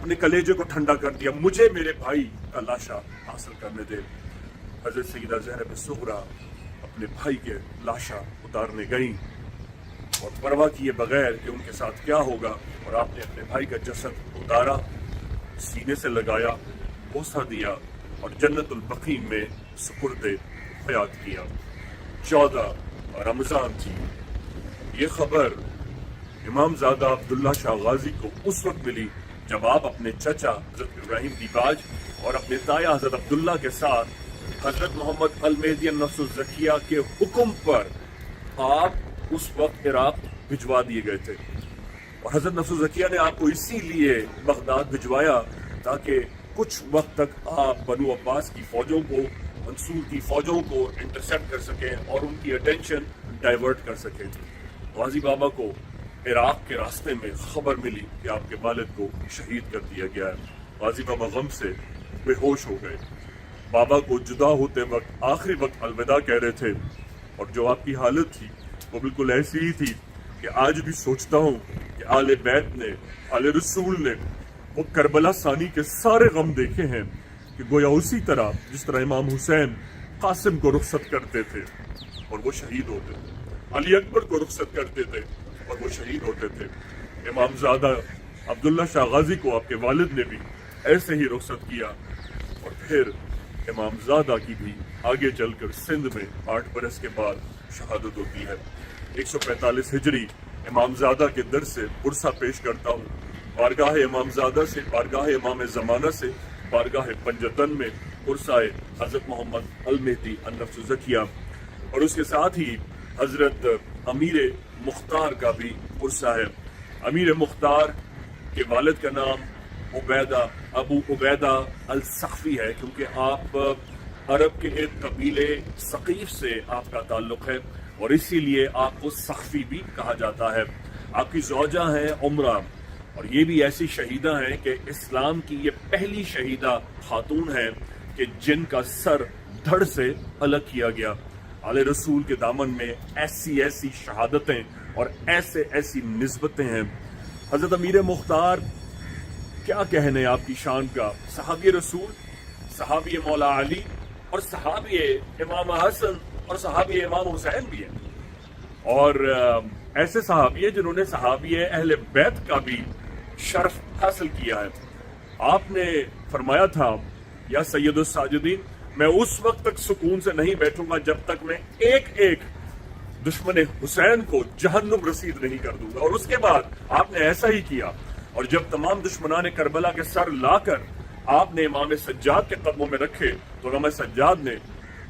اپنے کلیجے کو ٹھنڈا کر دیا، مجھے میرے بھائی کا لاشا حاصل کرنے دے۔ حضرت سیدہ زینب صغریٰ اپنے بھائی کے لاشا اتارنے گئیں اور پرواہ کیے بغیر کہ ان کے ساتھ کیا ہوگا، اور آپ نے اپنے بھائی کا جسد اتارا، سینے سے لگایا، بوسہ دیا اور جنت البقیع میں سپرد حیات کیا۔ 14 رمضان تھی۔ یہ خبر امام زادہ عبداللہ شاہ غازی کو اس وقت ملی جب آپ اپنے چچا حضرت ابراہیم دیباج اور اپنے تایا حضرت عبداللہ کے ساتھ حضرت محمد المہدی النفس الزکیہ کے حکم پر آپ اس وقت عراق بھجوا دیے گئے تھے، اور حضرت نفس الزکیہ نے آپ کو اسی لیے بغداد بھجوایا تاکہ کچھ وقت تک آپ بنو عباس کی فوجوں کو، منصور کی فوجوں کو انٹرسیپٹ کر سکیں اور ان کی اٹینشن ڈائیورٹ کر سکیں۔ غازی بابا کو عراق کے راستے میں خبر ملی کہ آپ کے والد کو شہید کر دیا گیا ہے۔ غازی بابا غم سے بے ہوش ہو گئے، بابا کو جدا ہوتے وقت آخری وقت الوداع کہہ رہے تھے، اور جو آپ کی حالت تھی وہ بالکل ایسی ہی تھی کہ آج بھی سوچتا ہوں کہ آل بیت نے، آل رسول نے وہ کربلا ثانی کے سارے غم دیکھے ہیں کہ گویا اسی طرح جس طرح امام حسین قاسم کو رخصت کرتے تھے اور وہ شہید ہوتے تھے، علی اکبر کو رخصت کرتے تھے اور وہ شہید ہوتے تھے، امام زادہ عبداللہ شاہ غازی کو آپ کے والد نے بھی ایسے ہی رخصت کیا، اور پھر امام زادہ کی بھی آگے چل کر سندھ میں 8 برس کے بعد شہادت ہوتی ہے۔ 145 ہجری امام زادہ کے در سے پرسہ پیش کرتا ہوں، بارگاہ امام زادہ سے، بارگاہ امام زمانہ سے، بارگاہ پنجتن میں پرسہ حضرت محمد المہدی النفس الزکیہ، اور اس کے ساتھ ہی حضرت امیر مختار کا بھی پرسہ ہے۔ امیر مختار کے والد کا نام ابو عبیدہ السقفی ہے، کیونکہ آپ عرب کے ایک قبیلے ثقیف سے آپ کا تعلق ہے، اور اسی لیے آپ کو سقفی بھی کہا جاتا ہے۔ آپ کی زوجہ ہیں عمرہ، اور یہ بھی ایسی شہیدہ ہیں کہ اسلام کی یہ پہلی شہیدہ خاتون ہیں کہ جن کا سر دھڑ سے الگ کیا گیا۔ آل رسول کے دامن میں ایسی ایسی شہادتیں اور ایسی نسبتیں ہیں۔ حضرت امیر مختار، کیا کہنے آپ کی شان کا، صحابی رسول، صحابی مولا علی، اور صحابی امام حسن اور صحابی امام حسین بھی ہیں، اور ایسے صحابی ہیں جنہوں نے صحابی اہل بیت کا بھی شرف حاصل کیا ہے۔ آپ نے فرمایا تھا، یا سید الساجدین، میں اس وقت تک سکون سے نہیں بیٹھوں گا جب تک میں ایک ایک دشمن حسین کو جہنم رسید نہیں کر دوں گا، اور اس کے بعد آپ نے ایسا ہی کیا، اور جب تمام دشمنان کربلا کے سر لا کر آپ نے امام سجاد کے قدموں میں رکھے تو امام سجاد نے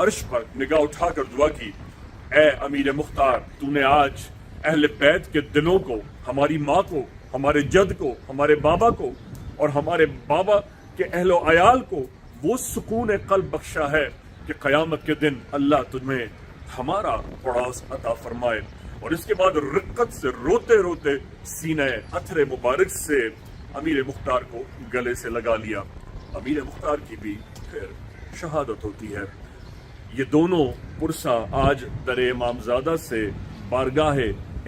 عرش پر نگاہ اٹھا کر دعا کی، اے امیر مختار، تو نے آج اہل بیت کے دلوں کو، ہماری ماں کو، ہمارے جد کو، ہمارے بابا کو اور ہمارے بابا کے اہل و عیال کو وہ سکون قلب بخشا ہے کہ قیامت کے دن اللہ تمہیں ہمارا پڑوس عطا فرمائے۔ اور اس کے بعد رقت سے روتے روتے سینہ اطہر مبارک سے امیر مختار کو گلے سے لگا لیا۔ امیر مختار کی بھی پھر شہادت ہوتی ہے۔ یہ دونوں پرسہ آج در امام زادہ سے بارگاہ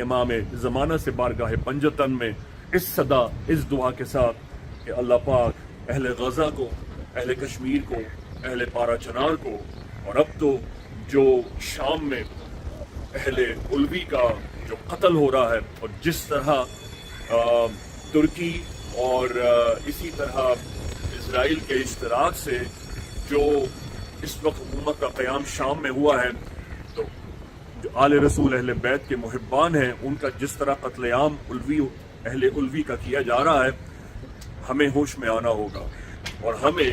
امام زمانہ سے بارگاہ پنجتن میں اس صدا، اس دعا کے ساتھ کہ اللہ پاک اہل غزہ کو، اہل کشمیر کو، اہل پارا چنار کو، اور اب تو جو شام میں اہل علوی کا جو قتل ہو رہا ہے، اور جس طرح ترکی اور اسی طرح اسرائیل کے اشتراک سے جو اس وقت حکومت کا قیام شام میں ہوا ہے، تو جو آل رسول اہل بیت کے محبان ہیں ان کا جس طرح قتل عام اہل علوی کا کیا جا رہا ہے، ہمیں ہوش میں آنا ہوگا، اور ہمیں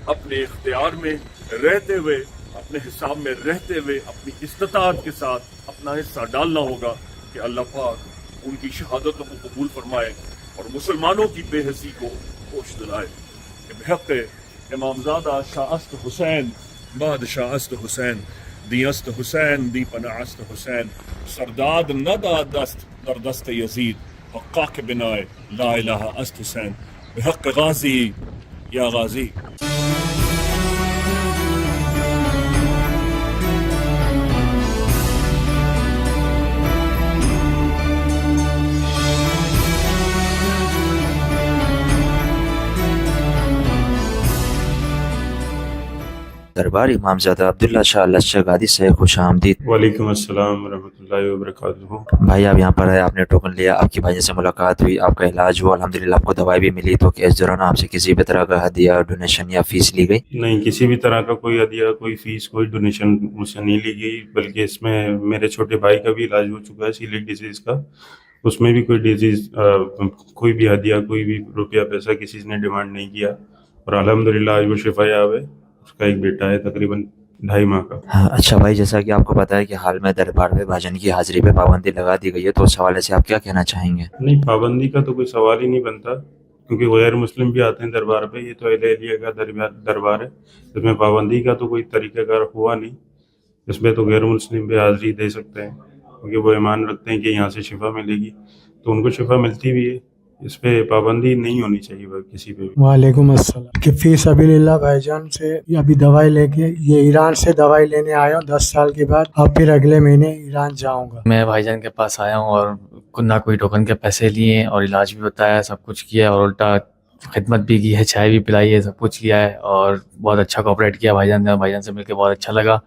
اپنے اختیار میں رہتے ہوئے، اپنے حساب میں رہتے ہوئے، اپنی استطاعت کے ساتھ اپنا حصہ ڈالنا ہوگا کہ اللہ پاک ان کی شہادتوں کو قبول فرمائے اور مسلمانوں کی بے حسی کو ہوش دلائے۔ بحق امام زادہ شاہ است حسین، بادشاہ است حسین، دی است حسین، دی پناہ است حسین، سرداد ندا دست در دست یزید، حقا کے بنائے لا الہ است حسین، بحق غازی یا غازی۔ دربار امام زادہ عبداللہ شاہ لشکر گادی سے خوش آمدید. وعلیکم السلام ورحمۃ اللہ وبرکاتہ. بھائی آپ یہاں پر آئے, آپ نے ٹوکن لیا, آپ کی بھائی سے ملاقات ہوئی, آپ کا علاج ہوا الحمدللہ, آپ کو دوائی بھی ملی, تو کہ اس دوران آپ سے کسی بھی طرح کا ہدیہ, ڈونیشن یا فیس لی گئی؟ نہیں, کسی بھی طرح کا کوئی ہدیہ, کوئی فیس, کوئی ڈونیشن مجھ سے نہیں لی گئی, بلکہ اس میں میرے چھوٹے بھائی کا بھی علاج ہو چکا ہے سیلیک ڈیزیز کا. اس میں بھی کوئی ڈیزیز, کوئی بھی ہدیہ, کوئی بھی روپیہ پیسہ کسی نے ڈیمانڈ نہیں کیا, اور الحمدللہ آج وہ شفا یاب ہے. اس کا ایک بیٹا ہے تقریباً 2.5 ماہ کا. اچھا بھائی, جیسا کہ آپ کو پتا ہے کہ حال میں دربار میں بھائی جان کی حاضری پہ پابندی لگا دی گئی ہے, تو اس حوالے سے آپ کیا کہنا چاہیں گے؟ نہیں, پابندی کا تو کوئی سوال ہی نہیں بنتا, کیونکہ غیر مسلم بھی آتے ہیں دربار پہ. یہ تو اہل علیہ کا دربار ہے, اس میں پابندی کا تو کوئی طریقہ کار ہوا نہیں. اس میں تو غیر مسلم بھی حاضری دے سکتے ہیں, کیونکہ وہ ایمان رکھتے ہیں کہ یہاں سے شفا ملے گی, تو ان کو شفا ملتی بھی ہے. اس پہ پابندی نہیں ہونی چاہیے کسی پہ بھی. وعلیکم السلام. کہ فی سبیل اللہ بھائی جان سے ابھی دوائی لے کے, یہ ایران سے دوائی لینے آیا ہوں 10 سال کے بعد, اب پھر اگلے مہینے ایران جاؤں گا. میں بھائی جان کے پاس آیا ہوں اور نہ کوئی ٹوکن کے پیسے لیے, اور علاج بھی بتایا, سب کچھ کیا, اور الٹا خدمت بھی کی ہے, چائے بھی پلائی ہے, سب کچھ کیا ہے, اور بہت اچھا کوآپریٹ کیا بھائی جان نے. بھائی جان سے مل کے بہت اچھا لگا.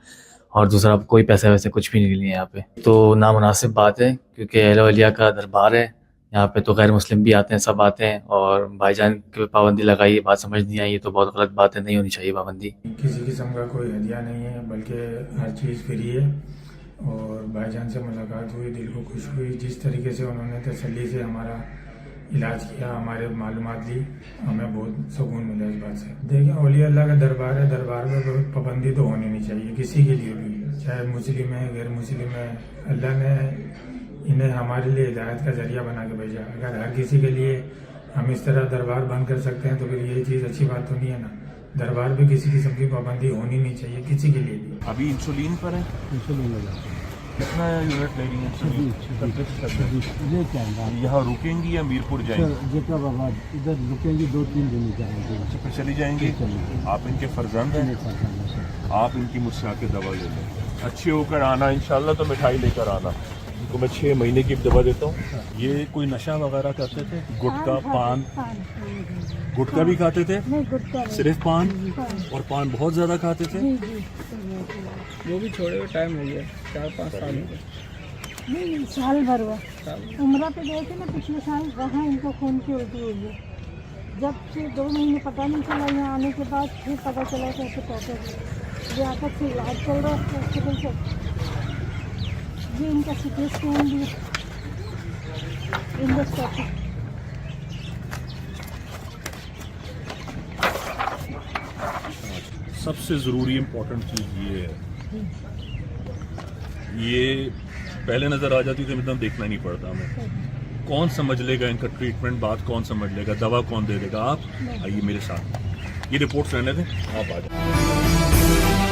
اور دوسرا کوئی پیسے ویسے کچھ بھی نہیں لیے یہاں پہ, تو نامناسب بات ہے, کیونکہ اہل اولیاء کا دربار ہے یہاں پہ, تو غیر مسلم بھی آتے ہیں, سب آتے ہیں, اور بھائی جان کی پابندی لگائی, بات سمجھ نہیں آئی, تو بہت غلط بات ہے, نہیں ہونی چاہیے پابندی. کسی قسم کا کوئی ہدیہ نہیں ہے, بلکہ ہر چیز فری ہے. اور بھائی جان سے ملاقات ہوئی, دل کو خوش ہوئی. جس طریقے سے انہوں نے تسلی سے ہمارا علاج کیا, ہمارے معلومات لی, ہمیں بہت سکون ملا اس بات سے. دیکھیں, اولیاء اللہ کا دربار ہے, دربار میں پابندی تو ہونی نہیں چاہیے کسی کے لیے بھی, چاہے مسلم ہے غیر مسلم ہے. اللہ نے انہیں ہمارے لیے ہدایت کا ذریعہ بنا کے بھیجا. اگر ہر کسی کے لیے ہم اس طرح دربار بند کر سکتے ہیں, تو پھر یہ چیز اچھی بات تو نہیں ہے نا. دربار پہ کسی قسم کی پابندی ہونی نہیں چاہیے کسی کے لیے بھی. ابھی انسولین پر ہے, کتنا یونٹ لے رہی ہیں؟ یہاں رکیں گی یا میرپور جائیں گی؟ ادھر رکیں گی 2-3 دن جائیں گے, پھر چلی جائیں گی. آپ ان کے فرزند ہیں, آپ ان کی مجھ سے آ کے دوا لے لیں, اچھے ہو کر آنا انشاءاللہ, تو مٹھائی لے کر آنا. ان کو میں 6 مہینے کی دوا دیتا ہوں. یہ کوئی نشہ وغیرہ کرتے تھے؟ گٹکا, پان؟ گٹکا بھی کھاتے تھے؟ صرف پان؟ اور پان بہت زیادہ کھاتے تھے؟ وہ بھی چھوڑے ہوئے ٹائم ہو گیا, 4-5 سال ہو گئے. نہیں, سال بھر ہوا. عمرہ پہ گئے تھے نا پچھلے سال, وہاں ان کو خون کی الٹی ہوئی ہے. جب سے 2 مہینے پتہ نہیں چلا, یہاں آنے کے بعد پھر پتہ چلا کہ ایسے کہتے تھے. ریاست سے علاج چل رہا ہے ہاسپٹل سے. یہ ان کا سی ٹی اسکین بھی انڈوسکوپی. سب سے ضروری امپورٹنٹ چیز یہ ہے, یہ پہلے نظر آ جاتی تو مطلب دیکھنا نہیں پڑتا ہمیں. کون سمجھ لے گا ان کا ٹریٹمنٹ, بات کون سمجھ لے گا, دوا کون دے دے گا؟ آپ آئیے میرے ساتھ, یہ رپورٹس رہنے دیں, آپ آ جائیں.